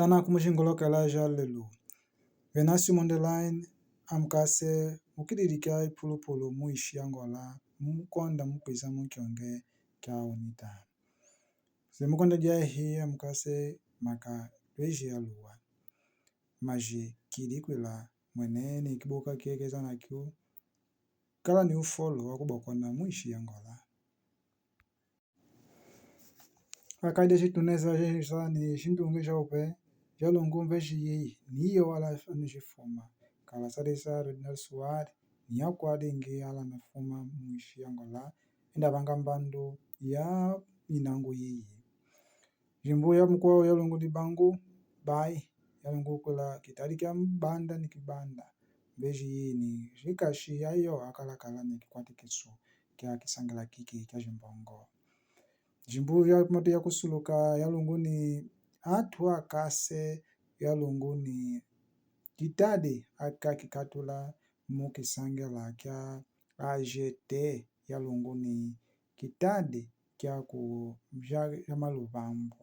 Tana kumushingoloka la jalelu. Venancio Mondlane amkase mukidirikia ipulupulu muishi angola mukonda mukwiza mukionge kya unita. Semukonda jahi amkase maka reji aluwa. Maji kilikwila mwenene kiboka kiegeza na kyu. Kala ni ufolo wakubokona muishi angola. Akaide shituneza jehisa ni shindungi jaupe. Jalungu mveji niyo wala nishifuma. Kala sadisa Rodinel Suari ni akwade ingi ala mefuma muishi angola. Inda bangambandu ya inangu yiyi. Jimbu ya mkwa yalungu di bangu bai. Yalungu kula kitarikia mbanda ni kibanda. Mveji ni shikashi ya yo akala kala ni kikwati kisu. Kia kisangala kiki kia jimbongo. Jimbu ya mwote ya kusuluka yalungu ni atwa kase yalungu ni kitade aka kikatula mukisangala kia AGT yalungu ni kitade kia ku ya malubambu.